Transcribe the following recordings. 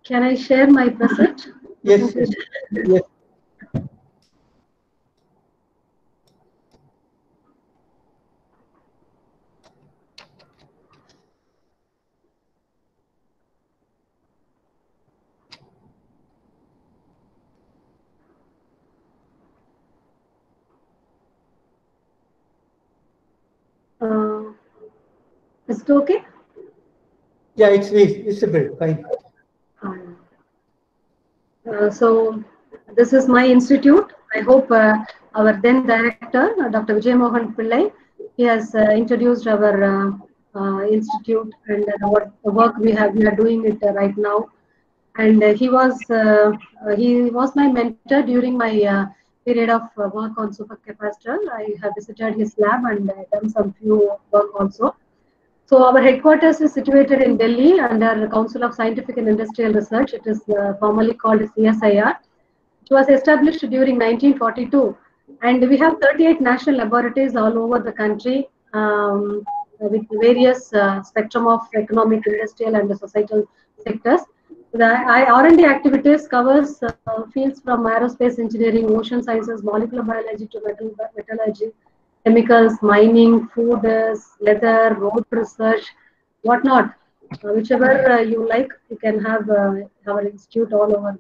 Can I share my Yes, presentation? yes. Uh, is it okay? Yeah, it's visible. Fine. Um, so this is my institute. I hope our then director, Dr. Vijay Mohan Pillai, he has introduced our institute and the work we are doing it right now. And he was my mentor during my period of work on supercapacitor. I have visited his lab and done some few work also. So our headquarters is situated in Delhi under the Council of Scientific and Industrial Research. It is formally called CSIR. It was established during 1942, and we have 38 national laboratories all over the country with various spectrum of economic, industrial, and societal sectors. The R&D activities covers fields from aerospace engineering, ocean sciences, molecular biology to metallurgy, chemicals, mining, food, leather, road research, whatnot. Whichever you like, you can have our institute all over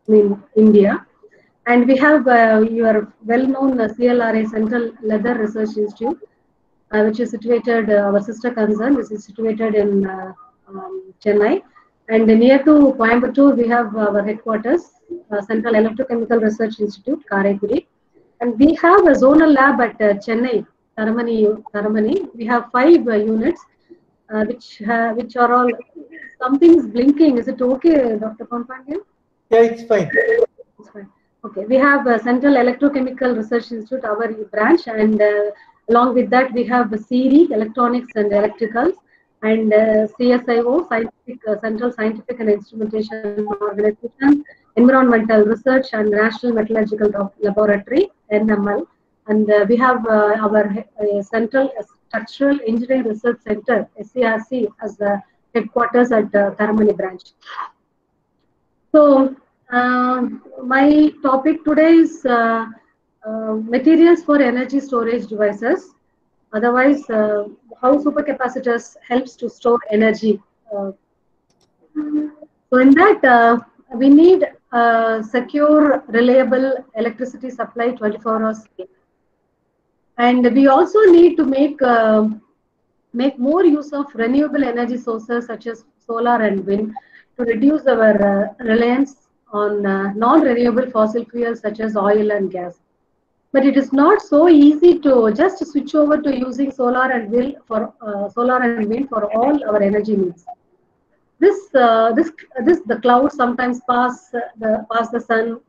in India. And we have your well-known CLRA Central Leather Research Institute, which is situated, our sister concern, which is situated in Chennai. And near to Coimbatore, we have our headquarters, Central Electrochemical Research Institute, Karaikuri. And we have a zonal lab at Chennai, Taramani. We have 5 units, which are all, something is blinking. Is it okay, Dr. Pampangil? Yeah, it's fine. It's fine. Okay, we have Central Electrochemical Research Institute, our branch, and along with that we have CECRI, Electronics and Electricals, and CSIO, Central Scientific and Instrumentation Organization, Environmental Research and National Metallurgical Laboratory, NML, and we have our Central Structural Engineering Research Center, SCRC, as the headquarters at Taramani branch. So, my topic today is materials for energy storage devices. Otherwise, how supercapacitors helps to store energy. So, in that, we need secure, reliable electricity supply 24 hours a day. And we also need to make more use of renewable energy sources such as solar and wind to reduce our reliance on non-renewable fossil fuels such as oil and gas. But it is not so easy to just switch over to using solar and wind for all our energy needs. This the clouds sometimes pass the sun,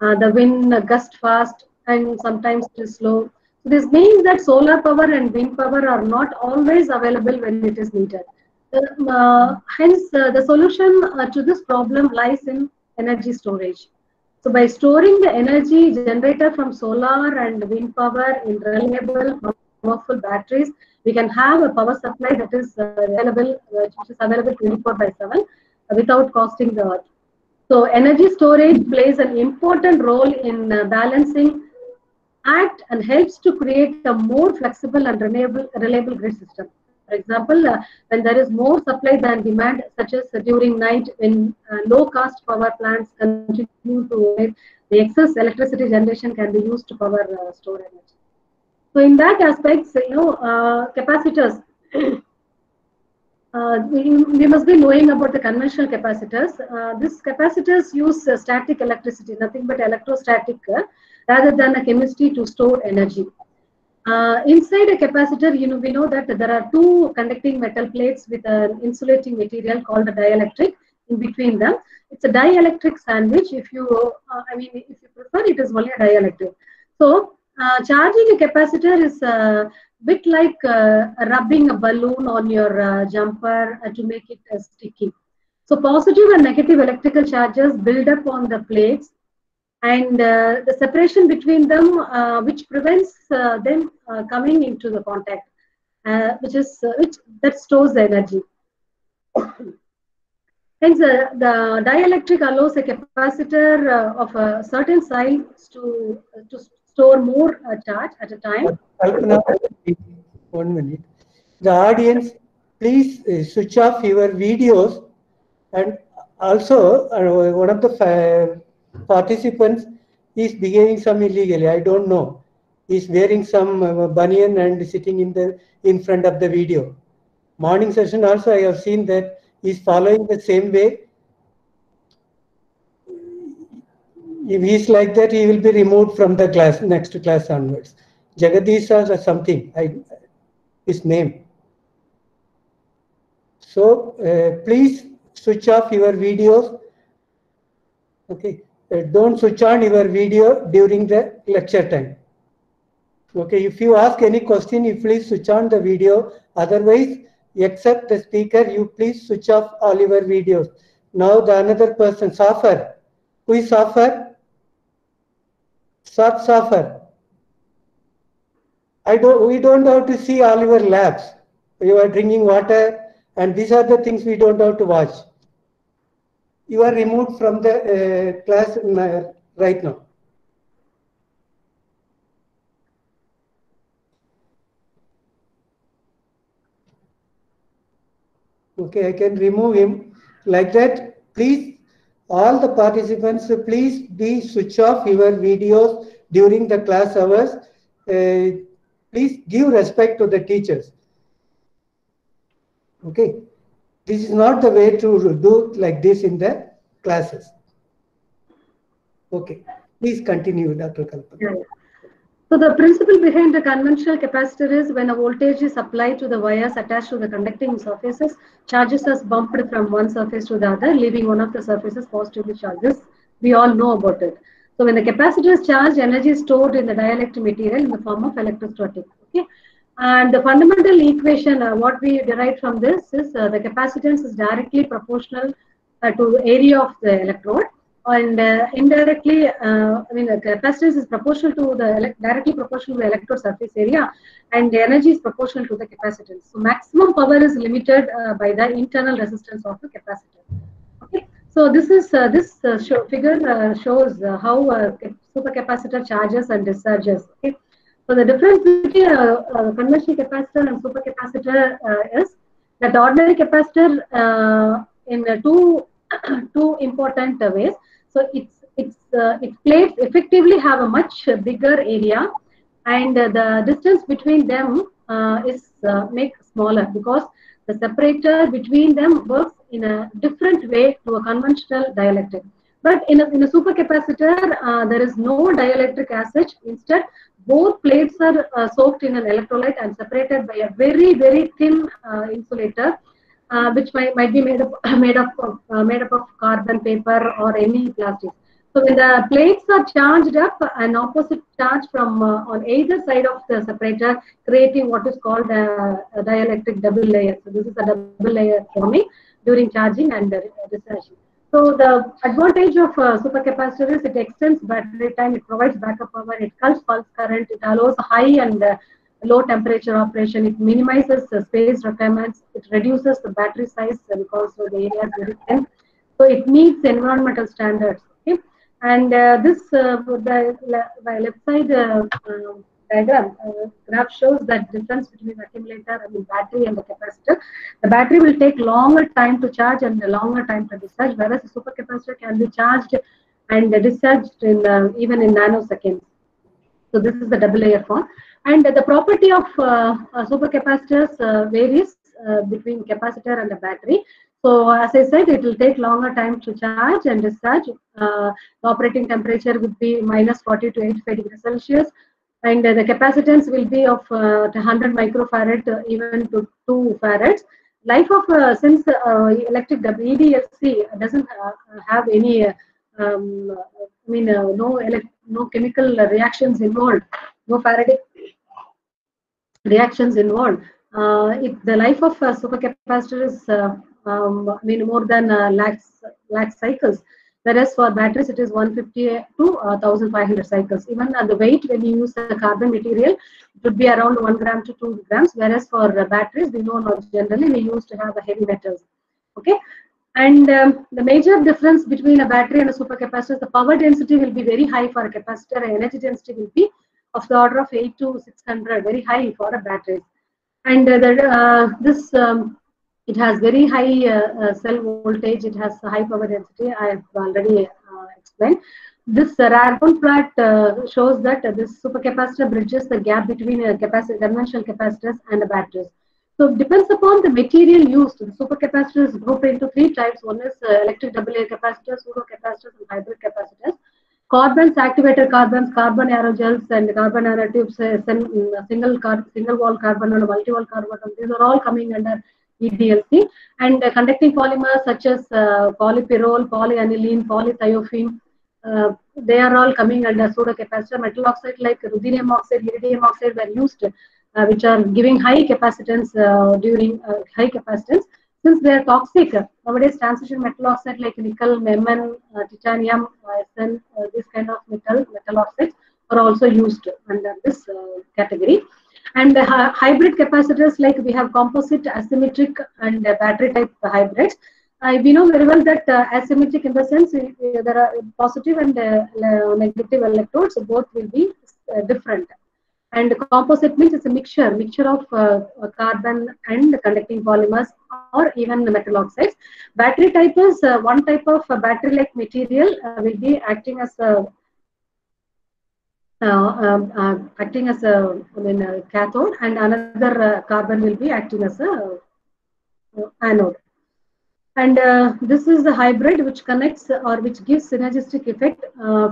the wind gust fast, and sometimes it is slow. So this means that solar power and wind power are not always available when it is needed. Hence, the solution to this problem lies in energy storage. So by storing the energy generated from solar and wind power in reliable, powerful batteries, we can have a power supply that is which is available 24/7 without costing the earth. So energy storage plays an important role in balancing act and helps to create a more flexible and reliable grid system. For example, when there is more supply than demand, such as during night when low-cost power plants continue to operate, the excess electricity generation can be used to power store energy. So in that aspect, capacitors. We must be knowing about the conventional capacitors. These capacitors use static electricity, nothing but electrostatic, rather than a chemistry to store energy. Inside a capacitor, we know that there are two conducting metal plates with an insulating material called a dielectric in between them. It's a dielectric sandwich. If you prefer, it is only a dielectric. So, charging a capacitor is a bit like rubbing a balloon on your jumper to make it sticky. So, positive and negative electrical charges build up on the plates, and the separation between them, which prevents them coming into the contact, which that stores the energy. Hence, the dielectric allows a capacitor of a certain size to store more charge at a time. Kalpana, please, 1 minute. The audience, please switch off your videos, and also one of the participants is behaving some illegally. I don't know. He's wearing some banian and sitting in front of the video. Morning session also I have seen that he's following the same way. If he's like that, he will be removed from the class, next class onwards. Jagadish or something, his name. So please switch off your videos. Okay, don't switch on your video during the lecture time. Okay, if you ask any question, you please switch on the video. Otherwise, except the speaker, you please switch off all your videos. Now the another person, Safar. Who is Safar? Safar. We don't have to see all your labs. You are drinking water, and these are the things we don't have to watch. You are removed from the class right now. Okay, I can remove him like that. Please, all the participants, please be switch off your videos during the class hours. Please give respect to the teachers. Okay, this is not the way to do like this in the classes. Okay, please continue, Dr. Kalpana. Yeah. So the principle behind the conventional capacitor is when a voltage is applied to the wires attached to the conducting surfaces, charges are bumped from one surface to the other, leaving one of the surfaces positively charged. We all know about it. So when the capacitor is charged, energy is stored in the dielectric material in the form of electrostatic. Okay. And the fundamental equation, what we derive from this is the capacitance is directly proportional to area of the electrode, and indirectly, I mean, the capacitance is proportional to the directly proportional to the electrode surface area, and the energy is proportional to the capacitance. So maximum power is limited by the internal resistance of the capacitor. Okay. So this is figure shows how supercapacitor charges and discharges. Okay. So the difference between conventional capacitor and supercapacitor is that ordinary capacitor in two important ways. So its plates effectively have a much bigger area, and the distance between them is make smaller because the separator between them works in a different way to a conventional dielectric. But in a supercapacitor, there is no dielectric as such. Instead, both plates are soaked in an electrolyte and separated by a very, very thin insulator, which might be made up of carbon, paper, or any plastic. So when the plates are charged up, an opposite charge from on either side of the separator, creating what is called a dielectric double layer. So this is a double layer forming during charging and discharging. So the advantage of supercapacitor is it extends battery time, it provides backup power, it culls pulse current, it allows high and low temperature operation, it minimizes space requirements, it reduces the battery size because the area is very thin. So it meets environmental standards. Okay? And the left side diagram graph shows that difference between accumulator, battery and the capacitor. The battery will take longer time to charge and a longer time to discharge, whereas the supercapacitor can be charged and discharged in even in nanoseconds. So this is the double layer form. And the property of supercapacitors varies between capacitor and the battery. So as I said, it will take longer time to charge and discharge. The operating temperature would be minus 40 to 85 degrees Celsius. And the capacitance will be of 100 microfarad even to 2 farads. Life of since electric EDFC doesn't have any no chemical reactions involved, no Faraday reactions involved. The life of a supercapacitor is more than lakh cycles. Whereas for batteries, it is 150 to 1,500 cycles. Even the weight, when you use the carbon material, it would be around 1 gram to 2 grams. Whereas for batteries, we know now generally we used to have heavy metals. Okay. And the major difference between a battery and a supercapacitor is the power density will be very high for a capacitor, and energy density will be of the order of 8 to 600, very high for a battery. And it has very high cell voltage, it has high power density. I have already explained. This rare bone plot shows that this supercapacitor bridges the gap between conventional capacitors and the batteries. So it depends upon the material used. The supercapacitor is grouped into three types. One is electric AA capacitors, pseudo capacitors, and hybrid capacitors. Carbons, activated carbons, carbon aerogels, and carbon nanotubes, single wall carbon and multi wall carbon. These are all coming under EDLC. And conducting polymers such as polypyrrole, polyaniline, polythiophene, they are all coming under pseudo capacitor. Metal oxide like ruthenium oxide, iridium oxide were used, which are giving high capacitance during high capacitance. Since they are toxic, nowadays transition metal oxide like nickel, Mn, titanium, SN, this kind of metal oxides are also used under this category. And hybrid capacitors, like we have composite, asymmetric, and battery type hybrids. We know very well that asymmetric in the sense there are positive and negative electrodes, so both will be different. And composite means it's a mixture of carbon and conducting polymers or even metal oxides. Battery type is one type of battery-like material will be acting as a cathode, and another carbon will be acting as a anode. And this is the hybrid which connects or which gives synergistic effect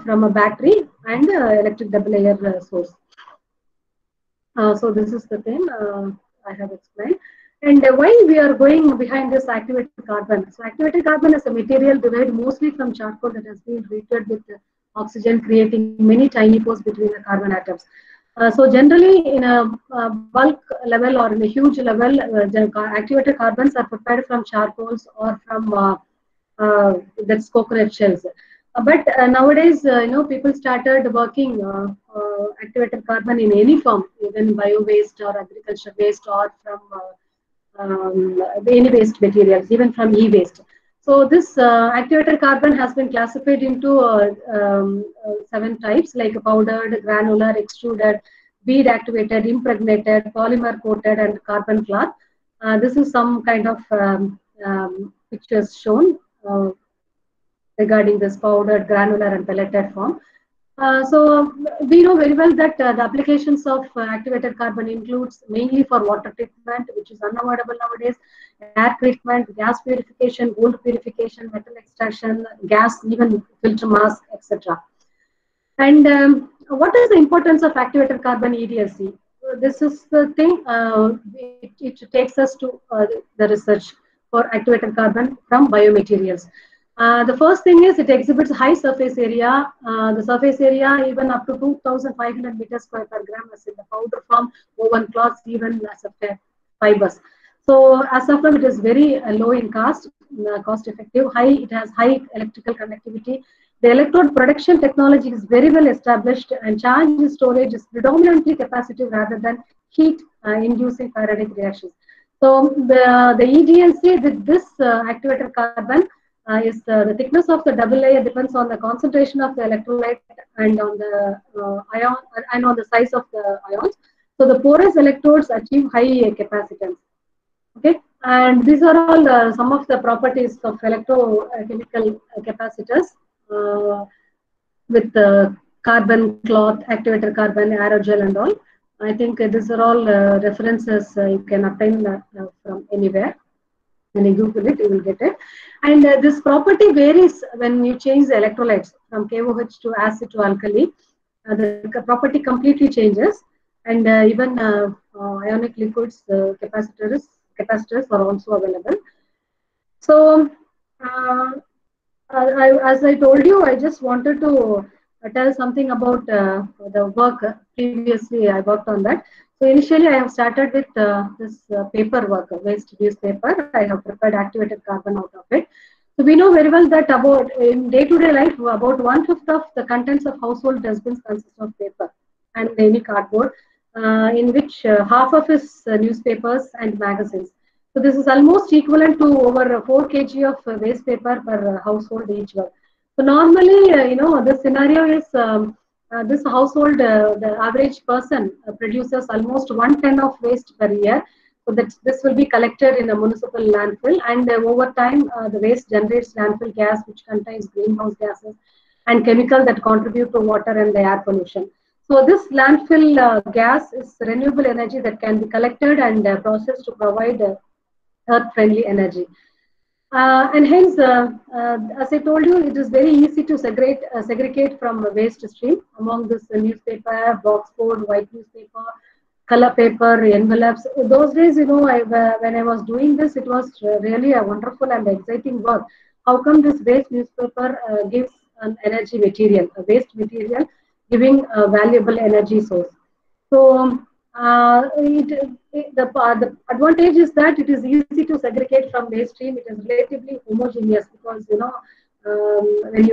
from a battery and electric double layer source. So this is the thing I have explained. And why we are going behind this activated carbon? So activated carbon is a material derived mostly from charcoal that has been treated with oxygen, creating many tiny pores between the carbon atoms. So generally, in a bulk level or in a huge level, activated carbons are prepared from charcoals or from that's coconut shells. But nowadays, people started working activated carbon in any form, even bio waste or agriculture waste or from any waste materials, even from e-waste. So this activated carbon has been classified into 7 types, like powdered, granular, extruded, bead activated, impregnated, polymer coated, and carbon cloth. This is some kind of pictures shown regarding this powdered, granular, and pelleted form. So we know very well that the applications of activated carbon includes mainly for water treatment, which is unavoidable nowadays, air treatment, gas purification, gold purification, metal extraction, gas, even filter mask, etc. And what is the importance of activated carbon EDLC? This is the thing, it takes us to the research for activated carbon from biomaterials. The first thing is it exhibits high surface area. The surface area even up to 2,500 meters square per gram as in the powder form, woven cloths, even as a fibers. So as of now, it is very low in cost effective. It has high electrical conductivity. The electrode production technology is very well established, and charge storage is predominantly capacitive rather than heat inducing Faraday reactions. So the EDLC with this activated carbon is the thickness of the double layer depends on the concentration of the electrolyte and on the ion and on the size of the ions. So the porous electrodes achieve high capacitance. Okay, and these are all some of the properties of electrochemical capacitors with carbon cloth, activated carbon, aerogel, and all. I think these are all references you can obtain from anywhere. When you Google it, you will get it. And this property varies when you change the electrolytes from KOH to acid to alkali. The property completely changes, and even ionic liquids capacitors are also available. So, as I told you, I just wanted to tell something about the work. Previously, I worked on that. So initially, I have started with this paper work, waste newspaper. I have prepared activated carbon out of it. So we know very well that about in day-to-day life, about 1/5 of the contents of household dustbins consist of paper and any cardboard, in which half of is newspapers and magazines. So this is almost equivalent to over 4 kg of waste paper per household each one. So normally, this scenario is this household, the average person produces almost 1 ton of waste per year. So that this will be collected in a municipal landfill, and over time, the waste generates landfill gas, which contains greenhouse gases and chemical that contribute to water and the air pollution. So this landfill gas is renewable energy that can be collected and processed to provide earth-friendly energy. And hence, as I told you, it is very easy to segregate from a waste stream among this newspaper, boxboard, white newspaper, color paper, envelopes. Those days, when I was doing this, it was really a wonderful and exciting work. How come this waste newspaper gives an energy material, a waste material, giving a valuable energy source? So the advantage is that it is easy to segregate from waste stream. It is relatively homogeneous because when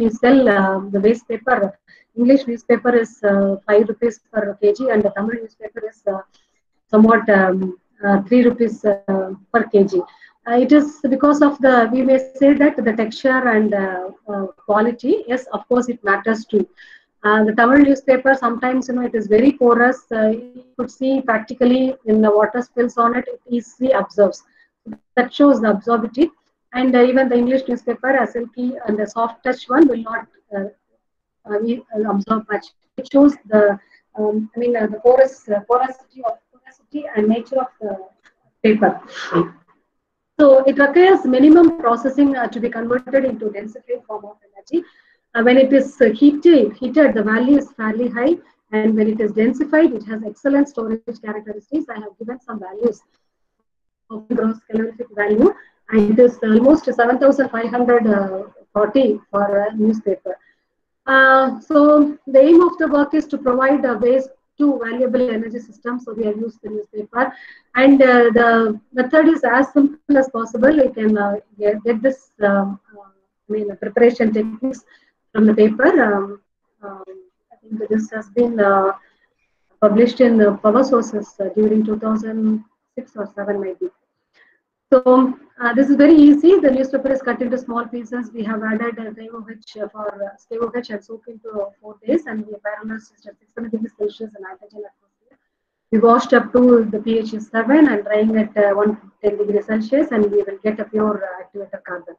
you sell the waste paper, English newspaper is 5 rupees per kg, and the Tamil newspaper is somewhat 3 rupees per kg. It is because of we may say that the texture and quality. Yes, of course, it matters too. The Tamil newspaper sometimes, it is very porous. You could see practically in the water spills on it, it easily absorbs. That shows the absorbability. And even the English newspaper, a silky and a soft touch one, will not absorb much. It shows the porosity and nature of the paper. So it requires minimum processing to be converted into densified form of energy. When it is heated, the value is fairly high, and when it is densified, it has excellent storage characteristics. I have given some values of gross calorific value, and it is almost 7,540 for a newspaper. So the aim of the work is to provide a waste to valuable energy system. So we have used the newspaper, and the method is as simple as possible. You can get this preparation techniques from the paper. I think this has been published in Power Sources during 2006 or 7 maybe. So this is very easy. The newspaper is cut into small pieces. We have added KOH for KOH and soaked into 4 days, and we have paralyzed at 600 degrees Celsius and hydrogen atmosphere. We washed up to the pH is 7 and drying at 110 degrees Celsius, and we will get a pure activated carbon.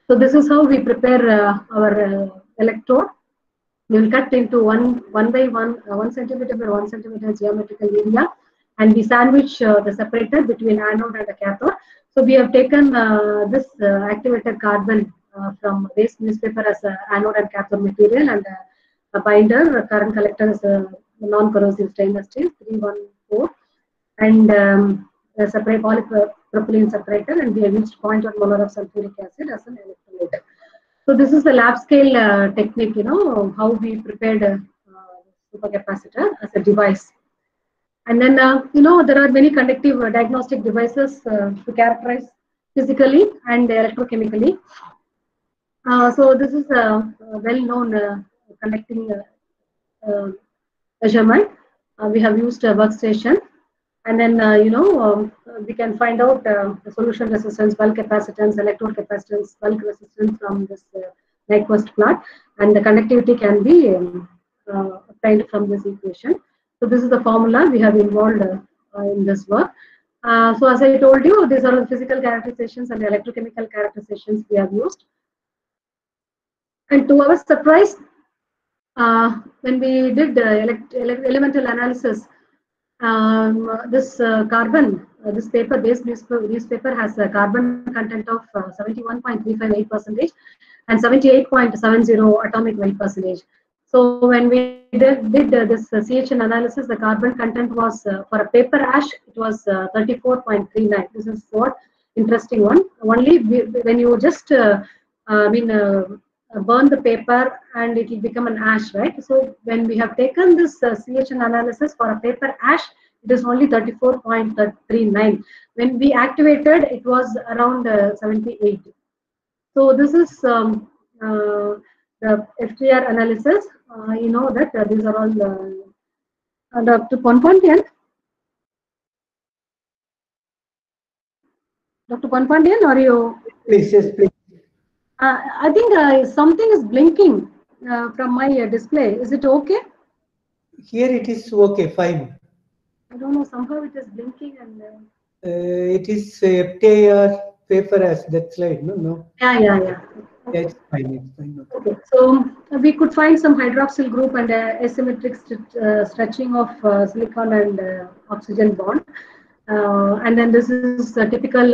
So this is how we prepare our electrode. We will cut into one by one, 1 centimeter by 1 centimeter geometrical area, and we sandwich the separator between anode and the cathode. So we have taken this activated carbon from waste newspaper as a anode and cathode material, and a binder, a current collector is a non-corrosive stainless steel 314, and a separate polypropylene separator, and we have used 0.1 molar of sulfuric acid as an electrolyte. So this is the lab scale technique, how we prepared a supercapacitor as a device. And then, there are many conductive diagnostic devices to characterize physically and electrochemically. So this is a well-known conducting measurement. We have used a workstation, and then we can find out the solution resistance, bulk capacitance, electrode capacitance, bulk resistance from this Nyquist plot, and the conductivity can be obtained from this equation. So this is the formula we have involved in this work. So as I told you, these are the physical characterizations and the electrochemical characterizations we have used. And to our surprise, when we did elemental analysis, this carbon, this paper-based newspaper has a carbon content of 71.358% and 78.70 atomic weight percentage. So when we did this CHN analysis, the carbon content was for a paper ash, it was 34.39. This is what interesting one. Only when you just burn the paper and it will become an ash, right? So when we have taken this CHN analysis for a paper ash, it is only 34.39. When we activated, it was around 78. So this is the FTR analysis. You know that these are all up to 1.10. Dr. Panpandian, are you? Please, yes, please. I think something is blinking from my display. Is it okay? Here it is okay, fine. I don't know. Somehow it is blinking and. It is FTIR paper as that slide, no? No. Yeah. Yeah, Okay. it's fine, it's fine. Okay. Okay. So we could find some hydroxyl group and asymmetric stretching of silicon and oxygen bond. And then this is a typical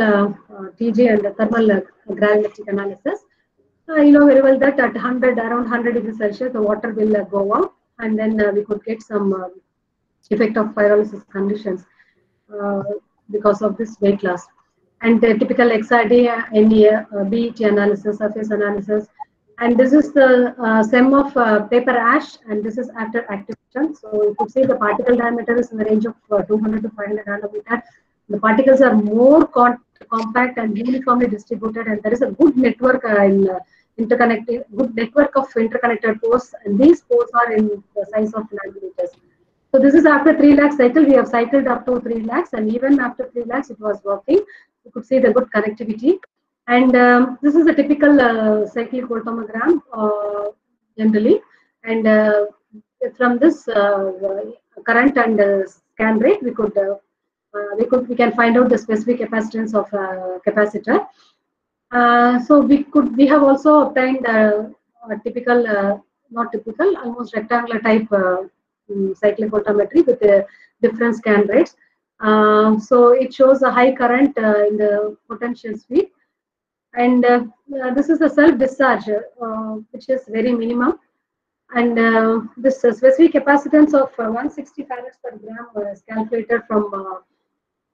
TG and thermal gravimetric analysis. You know very well that at 100, around 100 degrees Celsius, the water will go out, and then we could get some effect of pyrolysis conditions uh, because of this weight loss. And the typical XRD, NA, BET analysis, surface analysis. And this is the sum of paper ash, and this is after activation. So you could see the particle diameter is in the range of 200 to 500 nanometer. The particles are more compact and uniformly distributed, and there is a good network interconnected, good network of interconnected pores, and these pores are in the size of nanometers. So this is after 3 lakh cycle. We have cycled up to 3 lakhs, and even after 3 lakhs, it was working. You could see the good connectivity. And this is a typical cyclic voltammogram generally. And from this current and scan rate, we can find out the specific capacitance of capacitor. So we have also obtained a typical, not typical, almost rectangular type cyclic voltammetry with different scan rates. So it shows a high current in the potential sweep, and this is a self discharge, which is very minimum. And this specific capacitance of 160 farads per gram is calculated from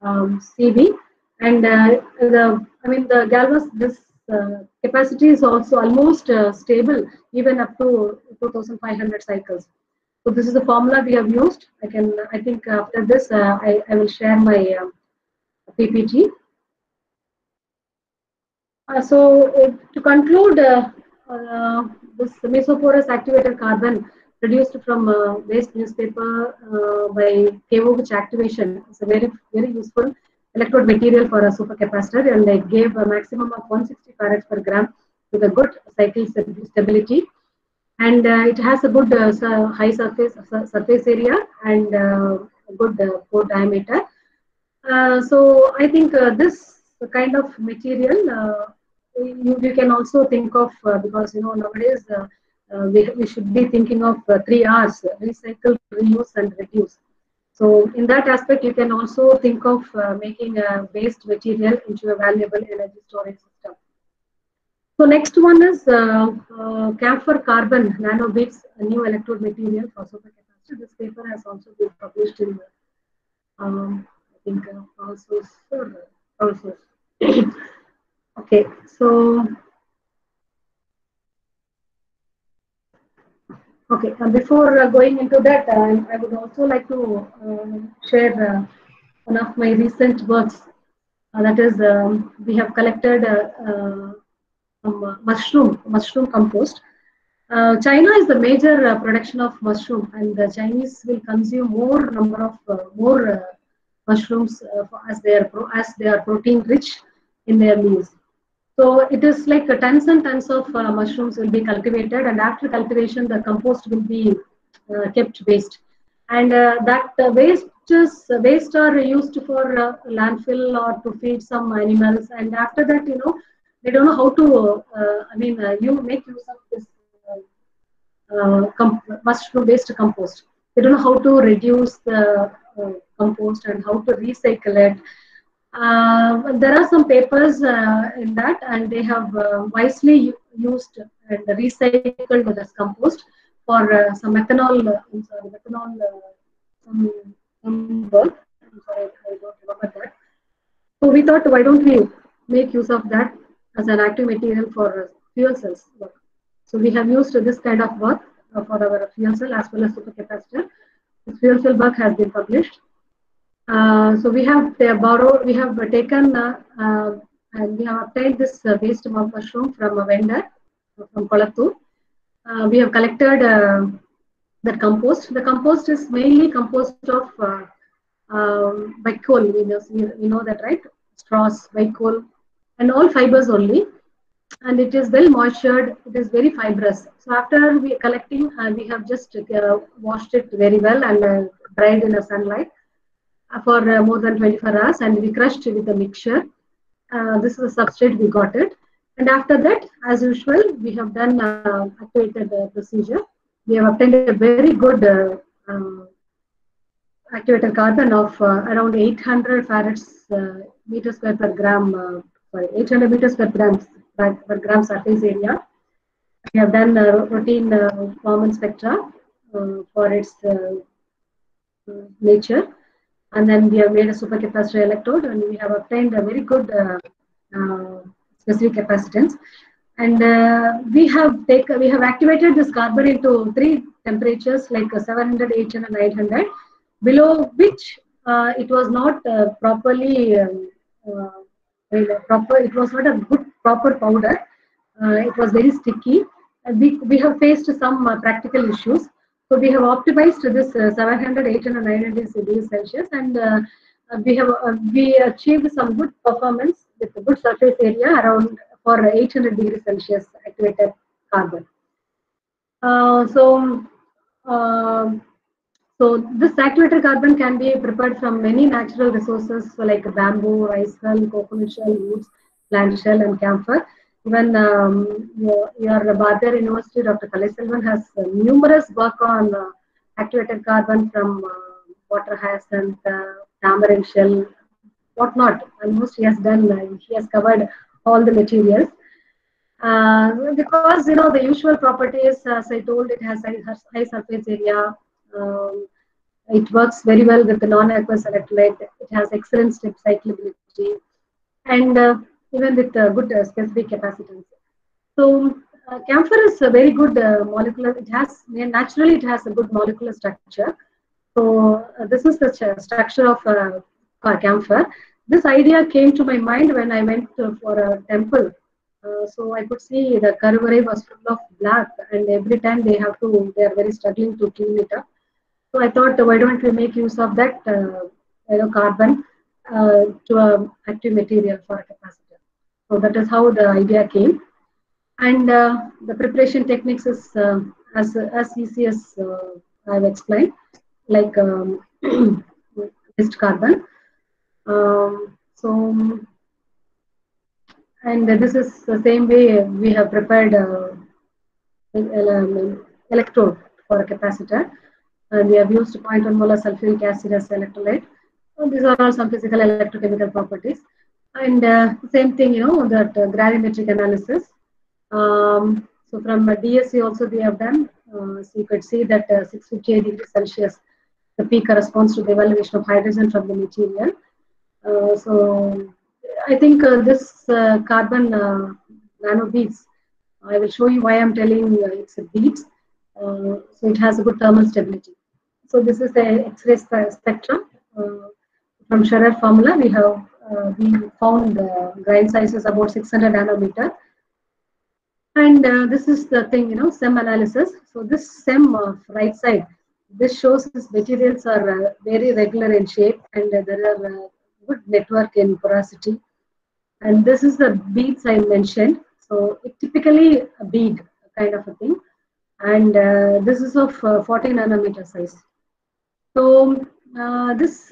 CV, and the galvas this capacity is also almost stable even up to 2,500 cycles. So this is the formula we have used. I think after this I will share my PPT. To conclude, this mesoporous activated carbon produced from waste newspaper by K-Vich activation is a very useful electrode material for a supercapacitor, and it gave a maximum of 160 farads per gram with a good cycle stability, and it has a good high surface area and a good pore diameter. So I think this kind of material you can also think of because nowadays we should be thinking of 3 Rs: recycle, reuse, and reduce. So in that aspect, you can also think of making a waste material into a valuable energy storage system. So next one is camphor carbon nanobits, a new electrode material for supercapacitor. This paper has also been published in I think also. Okay, so okay. Before going into that, I would also like to share one of my recent works. That is, we have collected some mushroom compost. China is the major production of mushroom, and the Chinese will consume more number of mushrooms as they are protein rich in their meals. So it is like tons and tons of mushrooms will be cultivated, and after cultivation, the compost will be kept waste, and that waste are used for landfill or to feed some animals, and after that, they don't know how to. You make use of this mushroom-based compost. They don't know how to reduce the compost and how to recycle it. There are some papers in that, and they have wisely used and recycled this compost for some methanol. Some work. I'm sorry, I don't remember that. So we thought, why don't we make use of that as an active material for fuel cells work? So we have used this kind of work for our fuel cell as well as supercapacitor. This fuel cell work has been published. So we have taken and we have obtained this waste mushroom from a vendor from Kolattur. We have collected that compost. The compost is mainly composed of Vaicol. We know that, right? Straws, Vaicol, and all fibers only, and it is well moistured. It is very fibrous. So after we collecting, we have just washed it very well and dried in the sunlight for more than 24 hours, and we crushed with a mixture. This is the substrate we got it. And after that, as usual, we have done activated procedure. We have obtained a very good activated carbon of around 800 farads meter square per gram, sorry, 800 meters per gram surface area. We have done routine Raman spectra for its nature, and then we have made a supercapacitor electrode, and we have obtained a very good uh, specific capacitance. And we have activated this carbon into three temperatures like 700, 800, 900, below which it was not properly proper. It was not a good proper powder. It was very sticky. We have faced some practical issues. So we have optimized this 700, 800, 900 degrees Celsius, and we achieved some good performance with a good surface area around for 800 degrees Celsius activated carbon. Uh, so, um so this activated carbon can be prepared from many natural resources like bamboo, rice hull, coconut shell, woods, plant shell, and camphor. Even your Bhader University, Dr. Kalaiselvan has numerous work on activated carbon from water hyacinth, tamarind shell, whatnot. Almost he has done. He has covered all the materials. Because the usual properties, as I told, it has high surface area. Um, it works very well with the non-aqueous electrolyte. It has excellent step cyclability, and even with good specific capacitance. So camphor is a very good molecular. It has naturally it has a good molecular structure. So this is the structure of camphor. This idea came to my mind when I went for a temple. So I could see the curvary was full of black, and every time they are very struggling to clean it up. So I thought, why don't we make use of that, carbon to active material for a capacitor. So that is how the idea came. And the preparation techniques is as easy as I've explained, like mixed carbon. So, and this is the same way we have prepared electrode for a capacitor. And we have used 0.1 molar sulfuric acid as electrolyte. So these are all some physical electrochemical properties. And same thing, that gravimetric analysis. So from DSC also we have done. So you could see that 658 degrees Celsius, the P corresponds to the evaluation of hydrogen from the material. So I think this carbon nano beads, I will show you why I'm telling it's a beads. So it has a good thermal stability. So this is the X-ray spectrum. From Scherer formula, we found grain sizes about 600 nanometer. And this is the thing, SEM analysis. So this SEM right side, this shows these materials are very regular in shape, and there are good network in porosity. And this is the beads I mentioned. So it typically a bead kind of a thing. And this is of 40 nanometer size. So this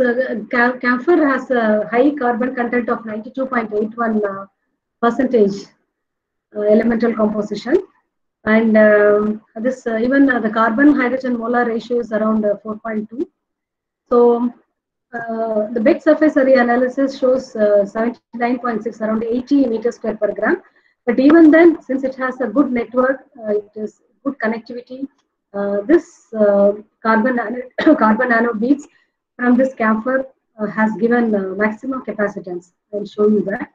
camphor has a high carbon content of 92.81 percentage elemental composition, and this even the carbon hydrogen molar ratio is around 4.2. So the bed surface area analysis shows 79.6, around 80 meters square per gram. But even then, since it has a good network, it is good connectivity. This carbon carbon nanobeads from this camphor has given maximum capacitance. I'll show you that.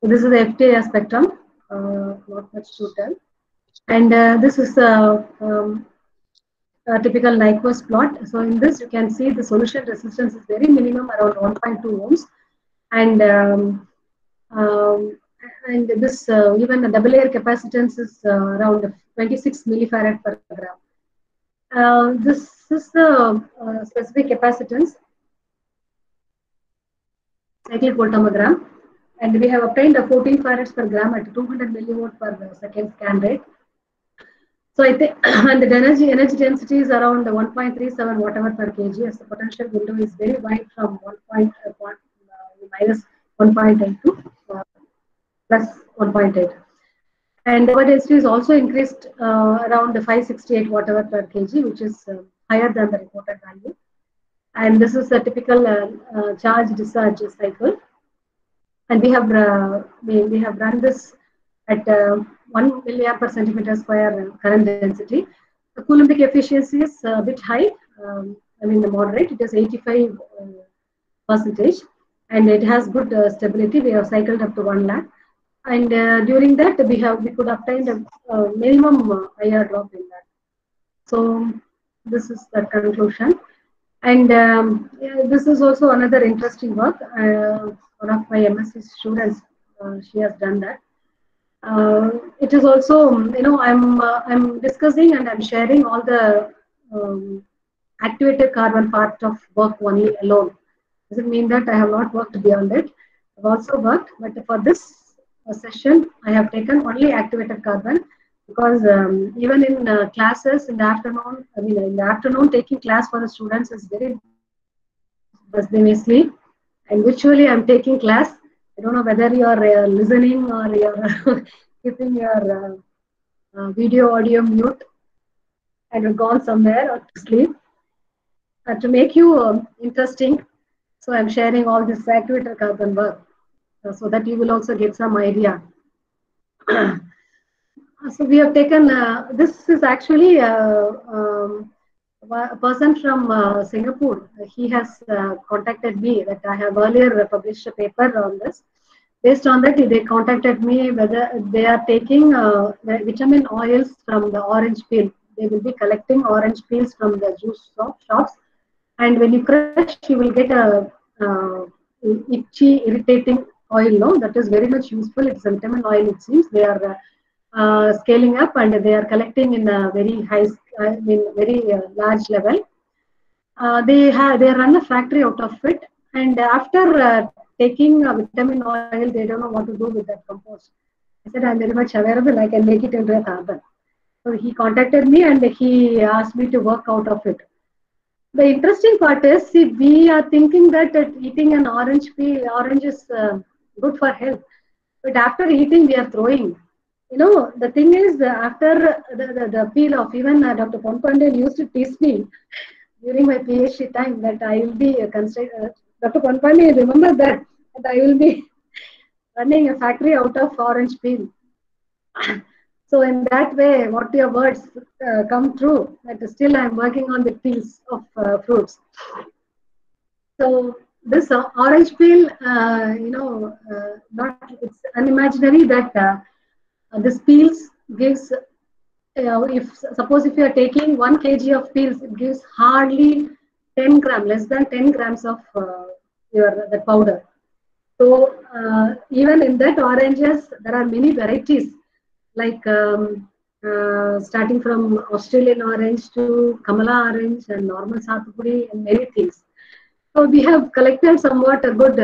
So this is the FTA spectrum. Not much to tell. And this is a typical Nyquist plot. So in this, you can see the solution resistance is very minimum, around 1.2 ohms, and this even the double layer capacitance is around 26 millifarad per gram. This is the specific capacitance, cyclic voltammogram. And we have obtained a 14 farads per gram at 200 millivolt per second scan rate. So I think, and the energy density is around 1.37 whatever per kg, as the potential window is very wide from 1. Minus 1.8 to plus 1.8. And the power density is also increased around 568 whatever per kg, which is higher than the reported value. And this is a typical charge discharge cycle. And we have run this at 1 milliamp per centimeter square current density. The coulombic efficiency is a bit high. I mean the moderate. It is 85 percentage, and it has good stability. We have cycled up to 1 lakh, and during that we could obtain a minimum IR drop in that. So this is the conclusion. And yeah, this is also another interesting work. One of my MSc students, she has done that. It is also, I'm discussing and I'm sharing all the activated carbon part of work only alone. Doesn't mean that I have not worked beyond it. I've also worked, but for this session, I have taken only activated carbon, because even in classes in the afternoon, in the afternoon taking class for the students is very difficult because they may sleep. And virtually I'm taking class. I don't know whether you are listening or you're keeping your video audio mute and you've gone somewhere or to sleep. To make you interesting, so I'm sharing all this activated carbon work so that you will also get some idea. So we have taken, this is actually a person from Singapore. He has contacted me that I have earlier published a paper on this. Based on that, they contacted me whether they are taking vitamin oils from the orange peel. They will be collecting orange peels from the juice shops, and when you crush, you will get a itchy, irritating oil. No, that is very much useful. It's a vitamin oil. It seems they are scaling up, and they are collecting in a very high, very large level. They run a factory out of it, and after taking vitamin oil, they don't know what to do with that compost. I said, I'm very much available. I can make it into a carbon. So he contacted me and he asked me to work out of it. The interesting part is, see, we are thinking that eating an orange is good for health, but after eating, we are throwing. The thing is, after the peel off, even Dr. Ponpande used to tease me during my PhD time that I will be considered. Dr. Ponpande, remember that I will be running a factory out of orange peel. So in that way, what your words come true, that still I'm working on the peels of fruits. So this orange peel, not it's unimaginary that this peels gives. If suppose if you are taking 1 kg of peels, it gives hardly 10 gram, less than 10 grams of the powder. So even in that oranges, there are many varieties, like starting from Australian orange to Kamala orange and normal Sathupuri and many things. So we have collected somewhat a good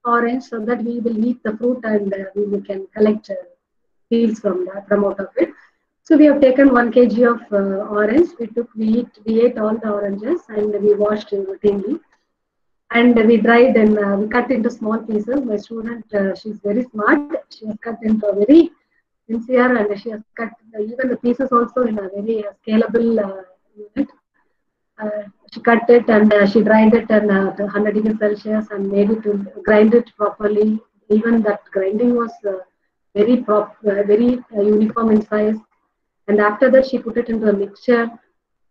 orange so that we will eat the fruit and we can collect peels from out of it. So we have taken 1 kg of orange. We ate all the oranges and we washed routinely. And we dried and we cut into small pieces. My student, she's very smart. She has cut into a very sincere, and she has cut even the pieces also in a very scalable unit. She cut it and she dried it and to 100 degrees Celsius and made it to grind it properly. Even that grinding was very uniform in size. And after that, she put it into a mixture.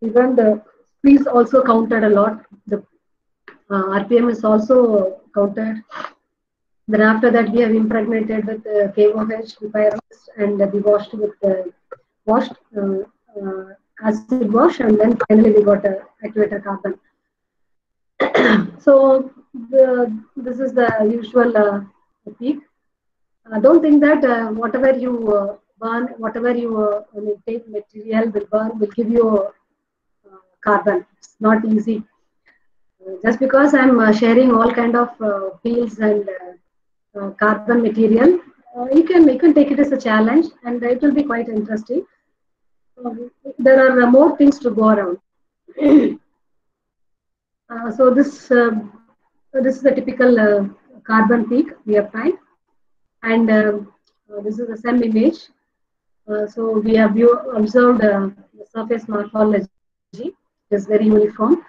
Even the squeeze also counted a lot. The RPM is also counted. Then after that, we have impregnated with KOH, pyros, and we washed with acid wash, and then finally we got activated carbon. So this is the usual peak. Don't think that whatever you burn, whatever you take material will burn will give you carbon. It's not easy. Just because I'm sharing all kind of peels and carbon material. You can take it as a challenge, and it will be quite interesting. There are more things to go around. So this is a typical carbon peak we have tried, and this is the SEM image. So we have observed the surface morphology is very uniform.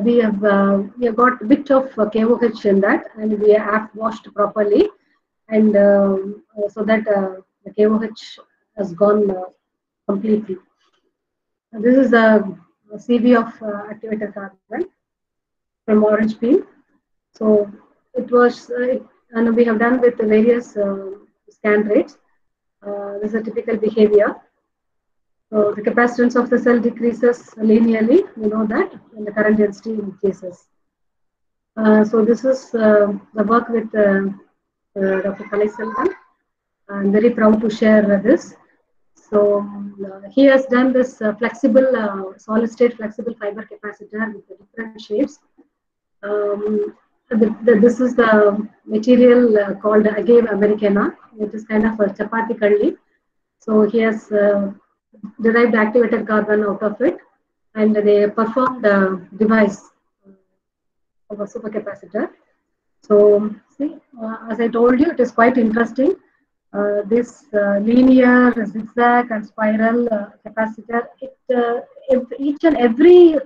We have got a bit of KOH in that, and we have washed properly, and so that the KOH has gone completely. This is the CV of activated carbon from orange peel. So it was, and we have done with the various scan rates. This is a typical behavior. So the capacitance of the cell decreases linearly. We know that in the current density increases. So this is the work with Dr. Kalai Selvan. I'm very proud to share this. So he has done this flexible solid state flexible fiber capacitor with the different shapes. This is the material called agave americana. It is kind of a chapati curly. So he has derived activated carbon out of it, and they performed the device of a supercapacitor. So see, as I told you, it is quite interesting. This linear, zigzag, and spiral capacitor, each and every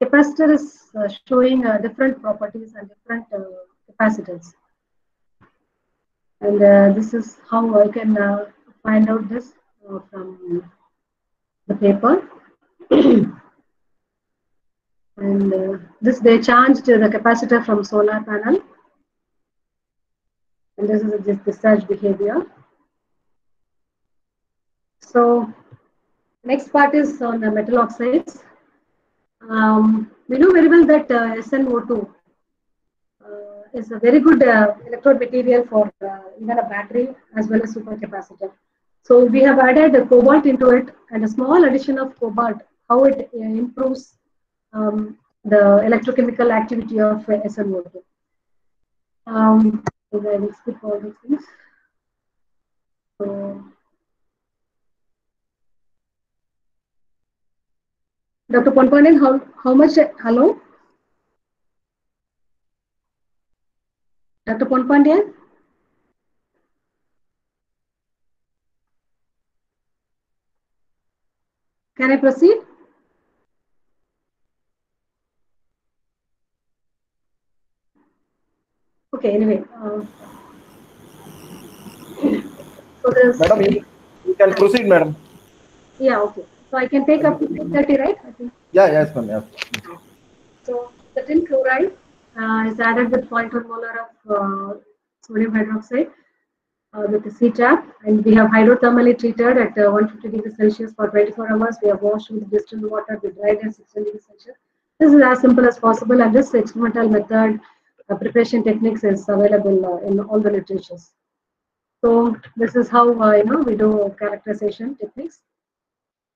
capacitor is showing different properties and different capacitance. And this is how I can find out this from the paper. And this they charged the capacitor from solar panel. And this is a discharge behavior. So next part is on the metal oxides. We know very well that SnO2 is a very good electrode material for even a battery as well as supercapacitor. So we have added cobalt into it, and a small addition of cobalt, how it improves the electrochemical activity of SnO2. So I will skip all these things. So, Dr. Ponpandian, how much? Hello? Dr. Ponpandian? Can I proceed? Okay, anyway. So Madam, you can proceed, madam. Yeah, okay. So I can take up to 230, right? I think. Yeah, yes, ma'am. Yeah. So the tin chloride is added with 0.1 molar of sodium hydroxide with the CTAP, and we have hydrothermally treated at 150 degrees Celsius for 24 hours. We have washed with distilled water, we dried at 16 degrees Celsius. This is as simple as possible, and this experimental method preparation techniques is available in all the literatures. So this is how we do characterization techniques.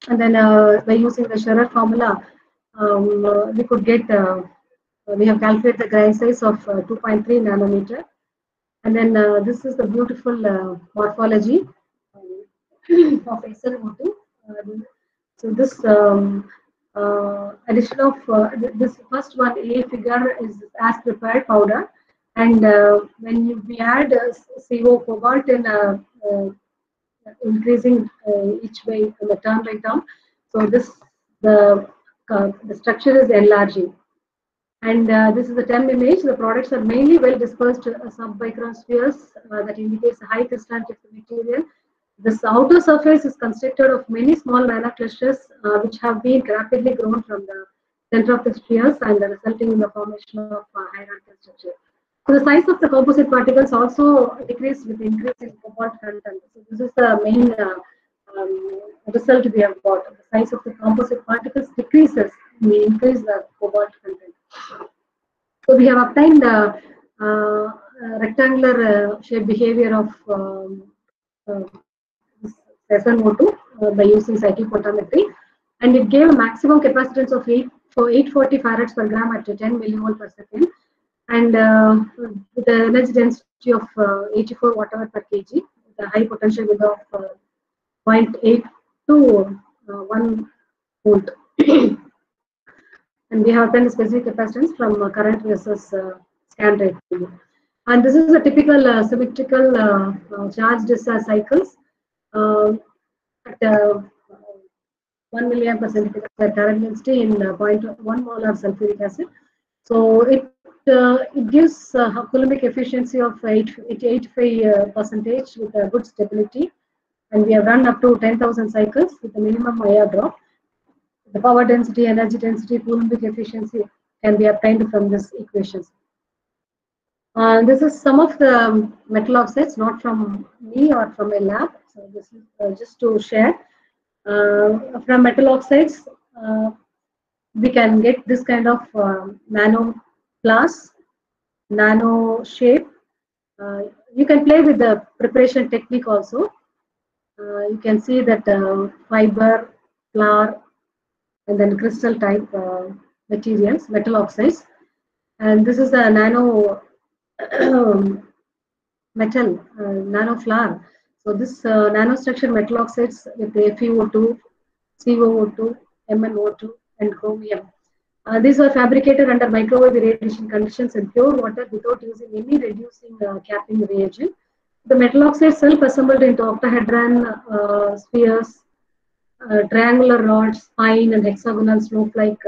And then by using the Scherer formula, we could get, we have calculated the grain size of 2.3 nanometer. And then this is the beautiful morphology of SnO2. So this addition of this first one, A figure is as prepared powder. And when we add CO cobalt in increasing each way the term by term. So this the structure is enlarging, and this is the TEM image. The products are mainly well dispersed submicron spheres that indicates a high crystallinity of the material. This outer surface is constructed of many small nanoclusters which have been rapidly grown from the center of the spheres and resulting in the formation of hierarchical structure. So the size of the composite particles also decrease with increase in cobalt content. So this is the main result we have got. The size of the composite particles decreases when we increase the cobalt content. So we have obtained rectangular shape behavior of SnO2 by using cyclophotometry, and it gave a maximum capacitance of 840 farads per gram at 10 millivolt per second. and with the energy density of 84 watt-hour per kg, the high potential window of 0.8 to 1 volt. And we have obtained specific capacitance from current versus scan rate. And this is a typical symmetrical charge discharge cycles at 1 milliamp per centimeter per current density in 0.1 molar sulfuric acid. So it gives coulombic efficiency of 85% with a good stability, and we have run up to 10,000 cycles with a minimum IR drop. The power density, energy density, coulombic efficiency can be obtained from this equations. This is some of the metal oxides, not from me or from a lab. So this is just to share. From metal oxides, we can get this kind of nano class, nano shape. You can play with the preparation technique also. You can see that fiber, flour, and then crystal type materials, metal oxides. And this is the nano metal, nano flour. So this nanostructure metal oxides with FeO2, COO2, MnO2, and chromium. These are fabricated under microwave irradiation conditions in pure water without using any reducing capping reagent. The metal oxides self-assembled into octahedron spheres, triangular rods, spine, and hexagonal slope-like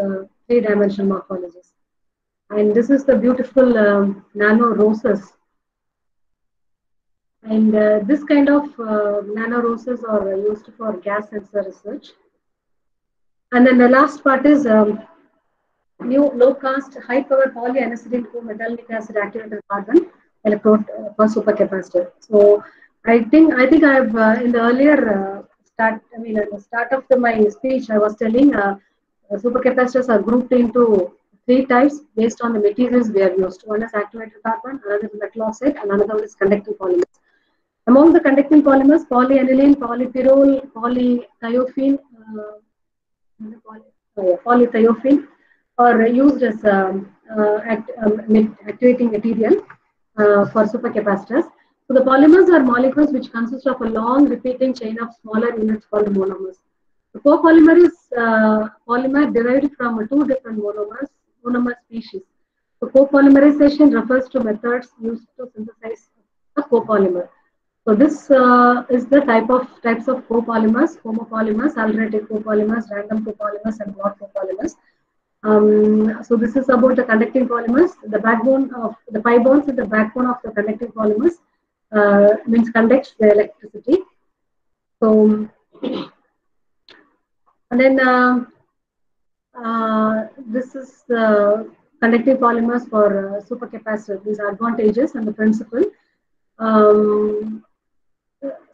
three-dimensional morphologies. And this is the beautiful nano roses. And this kind of nano roses are used for gas sensor research. And then the last part is new low-cost, high-power polyanicidine co-metallic acid activated carbon electrode for supercapacitor. So I think I've in the earlier at the start of my speech, I was telling supercapacitors are grouped into three types based on the materials we have used. One is activated carbon, another is metal oxide, and another one is conducting polymers. Among the conducting polymers, polyaniline, polypyrrole, polythiophene, polythiophene are used as activating material for supercapacitors. So the polymers are molecules which consist of a long repeating chain of smaller units called monomers. The copolymer is polymer derived from two different monomer species. So copolymerization refers to methods used to synthesize a copolymer. So this is the types of copolymers: homopolymers, alternative copolymers, random copolymers, and blot copolymers. So this is about the conducting polymers. The backbone of the pi bonds in the backbone of the conducting polymers means conducts the electricity. So and then this is the conducting polymers for supercapacitor. These are advantages and the principle.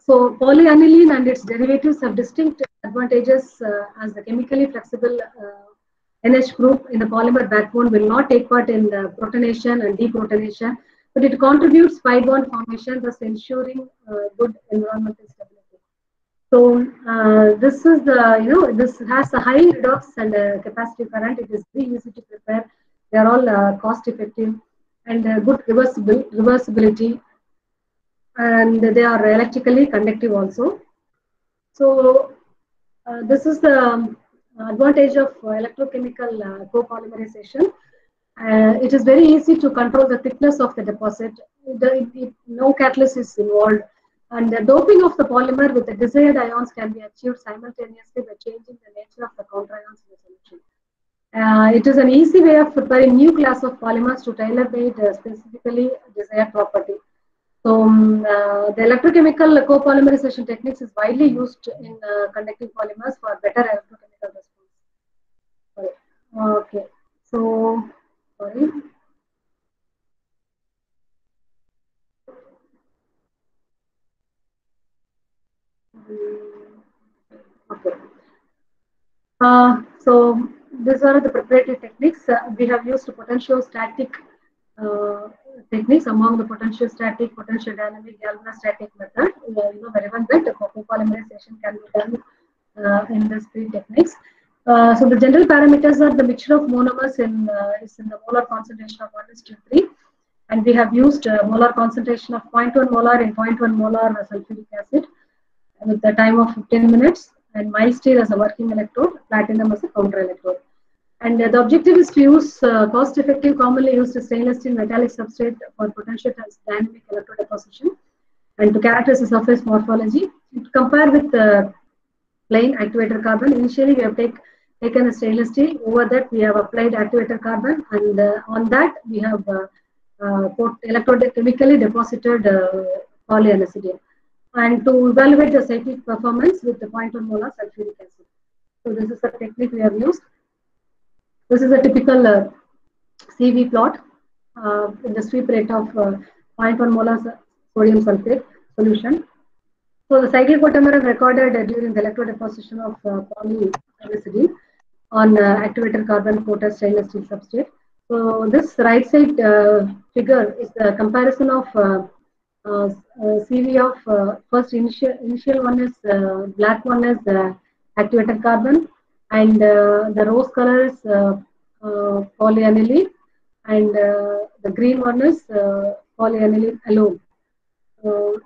So polyaniline and its derivatives have distinct advantages as the chemically flexible NH group in the polymer backbone will not take part in the protonation and deprotonation, but it contributes pi bond formation, thus ensuring good environmental stability. So this is the this has a high redox and capacitive current. It is very easy to prepare. They are all cost effective and good reversibility. And they are electrically conductive also. So this is the advantage of electrochemical copolymerization. It is very easy to control the thickness of the deposit. No catalyst is involved, and the doping of the polymer with the desired ions can be achieved simultaneously by changing the nature of the counterions in the solution. It is an easy way of preparing new class of polymers to tailor-made specifically desired property. So the electrochemical copolymerization techniques is widely used in conducting polymers for better electrochemical response. Sorry. Okay, so sorry. Okay. So these are the preparatory techniques. We have used potentiostatic techniques. Among the potentiostatic, potential dynamic, galvanostatic method, you know very well that copolymerization can be done in these three techniques. So the general parameters are the mixture of monomers is in the molar concentration of 1:3. And we have used molar concentration of 0.1 molar in 0.1 molar sulfuric acid with the time of 15 minutes, and mild as a working electrode, platinum as a counter electrode. And the objective is to use cost-effective, commonly used stainless steel metallic substrate for potential dynamic electrode deposition, and to characterize the surface morphology. To compare with plain activator carbon, initially we have taken a stainless steel. Over that we have applied activator carbon, and on that we have electrochemically deposited polyanicidine, and to evaluate the cyclic performance with the 0.1 molar sulfuric acid. So this is the technique we have used. This is a typical CV plot in the sweep rate of 0.1 molar sodium sulfate solution. So the cyclic voltameter recorded during the electrode deposition of polyanicidine on activator carbon coated stainless steel substrate. So this right side figure is the comparison of CV of first initial one is black one is activated carbon, and the rose color is polyaniline, and the green one is polyaniline alone. So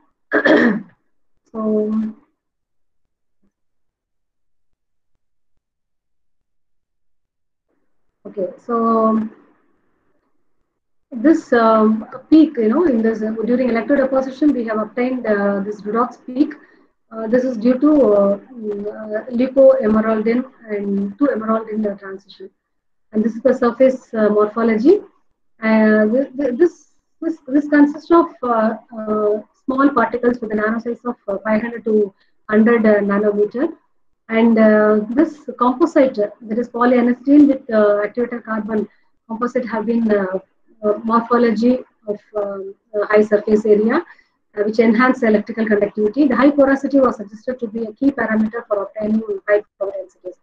okay, so this peak, in this during electrode deposition, we have obtained this redox peak. This is due to lipo-emeraldine and to emeraldine transition, and this is the surface morphology. This consists of small particles with a nano size of 500 to 100 nanometer, and this composite, that is polyanicidine with activator carbon composite, have been morphology of high surface area, which enhance electrical conductivity. The high porosity was suggested to be a key parameter for obtaining high power densities.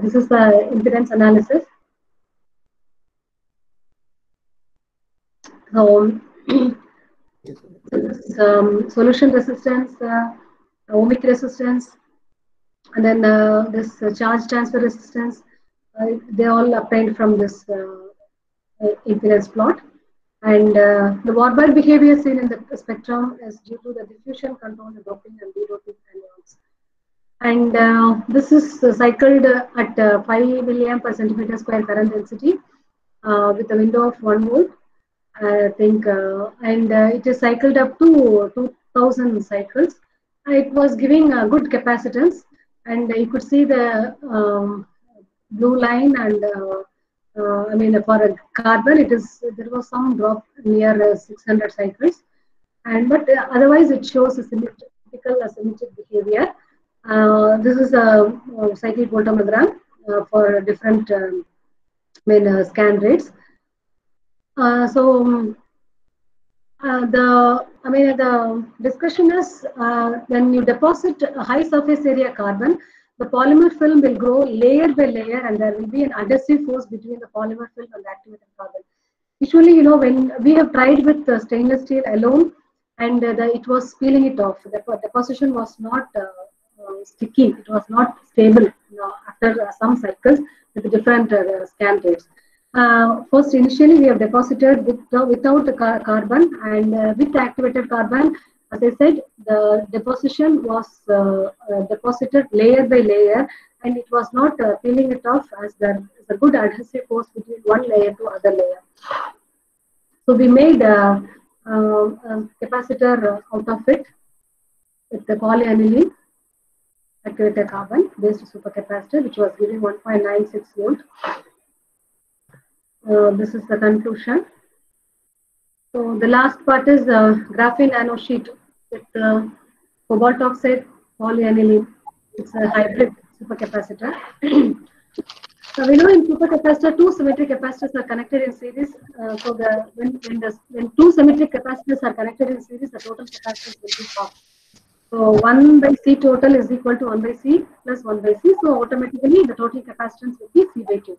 This is the impedance analysis. So, solution resistance, ohmic resistance, and then this charge transfer resistance, they all obtained from this impedance plot. And the Warburg behavior seen in the spectrum is due to the diffusion, control, the doping, and de-doping ions. And this is cycled at 5 milliamp per centimeter square current density with a window of 1 volt, I think, and it is cycled up to 2000 cycles. It was giving a good capacitance, and you could see the blue line, and I mean, for a carbon, there was some drop near 600 cycles, and but otherwise it shows a typical symmetric behavior. This is a cyclic voltammogram for different scan rates. The discussion is when you deposit a high surface area carbon, the polymer film will grow layer by layer, and there will be an adhesive force between the polymer film and the activated carbon. Usually, when we have tried with stainless steel alone, and it was peeling it off, the deposition was not sticky, it was not stable after some cycles with different scan rates. First, initially we have deposited without the carbon, and with the activated carbon, as I said, the deposition was deposited layer by layer, and it was not peeling it off, as there is a good adhesive force between one layer to other layer. So we made a capacitor out of it with the polyaniline activated carbon based supercapacitor, which was giving 1.96 volt. This is the conclusion. So the last part is graphene nanosheet with cobalt oxide polyaniline. It's a hybrid supercapacitor. So we know in supercapacitor, two symmetric capacitors are connected in series. So when two symmetric capacitors are connected in series, the total capacitance will be half. So 1 by C total is equal to 1 by C plus 1 by C. So automatically the total capacitance will be C by 2.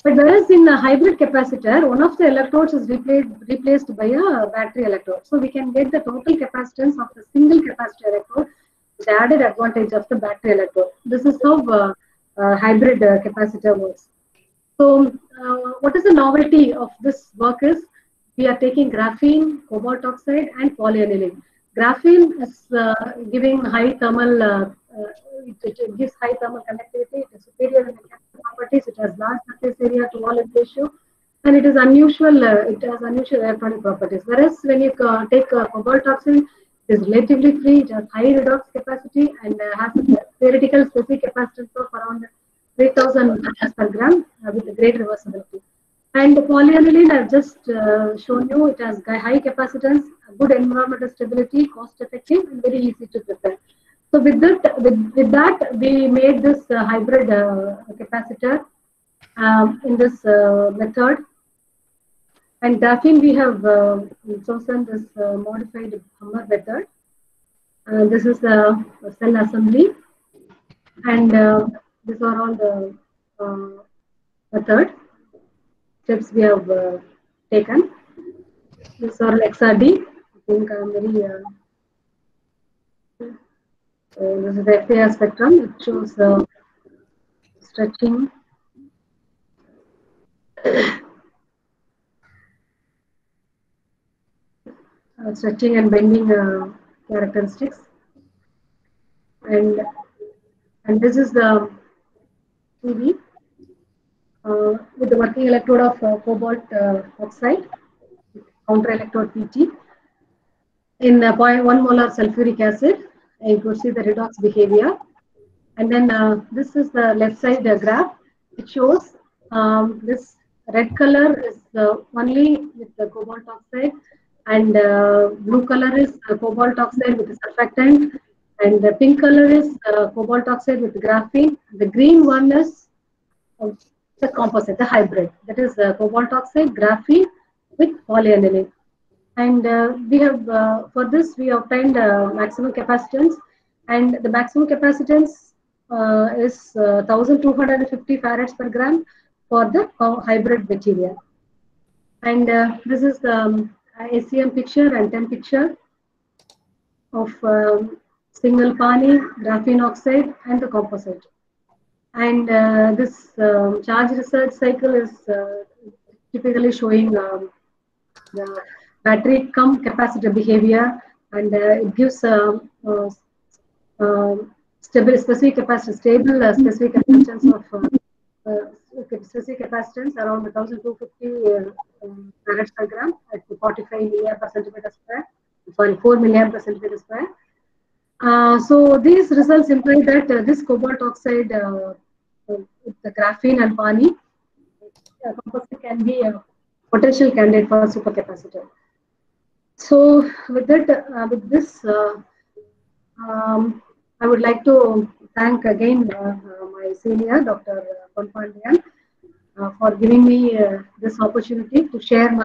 But whereas in a hybrid capacitor, one of the electrodes is replaced by a battery electrode. So we can get the total capacitance of the single capacitor electrode with the added advantage of the battery electrode. This is how hybrid capacitor works. So what is the novelty of this work is, we are taking graphene, cobalt oxide, and polyaniline. Graphene is giving high thermal, it gives high thermal conductivity, it is superior in mechanical properties, it has large surface area to volume ratio, and it is unusual, it has unusual electronic properties. Whereas when you take cobalt oxide, it is relatively free, it has high redox capacity, and has a theoretical specific capacitance of around 3000 per gram with a great reversibility. And the polyaniline I've just shown you, it has high capacitance, good environmental stability, cost effective, and very easy to prepare. So with that, we made this hybrid capacitor in this method. And graphene, we have chosen this modified Hummer method. This is the cell assembly, and these are all the method steps we have taken. These are XRD. I think I'm very. This is the FAR spectrum. It shows stretching. Stretching and bending characteristics, and this is the TV with the working electrode of cobalt oxide, counter electrode PT. In 0.1 molar sulfuric acid, you could see the redox behavior. And then this is the left side graph. It shows this red color is only with the cobalt oxide, and blue color is cobalt oxide with the surfactant, and the pink color is cobalt oxide with graphene. The green one is the composite, the hybrid. That is cobalt oxide, graphene with polyaniline. And we have, for this, we obtained maximum capacitance, and the maximum capacitance is 1250 farads per gram for the hybrid material. And this is the SEM picture and TEM picture of single pani, graphene oxide, and the composite. And this charge research cycle is typically showing the battery cum capacitor behavior, and it gives specific capacitance, stable specific capacitance of specific capacitance around 1250 farads per gram at 45 milliamp per centimeter square. Sorry, 4 milliamp per centimeter square. So these results imply that this cobalt oxide, the graphene and pani composite can be a potential candidate for supercapacitor. So with that, with this, I would like to thank again my senior, Dr. Kalpana, for giving me this opportunity to share my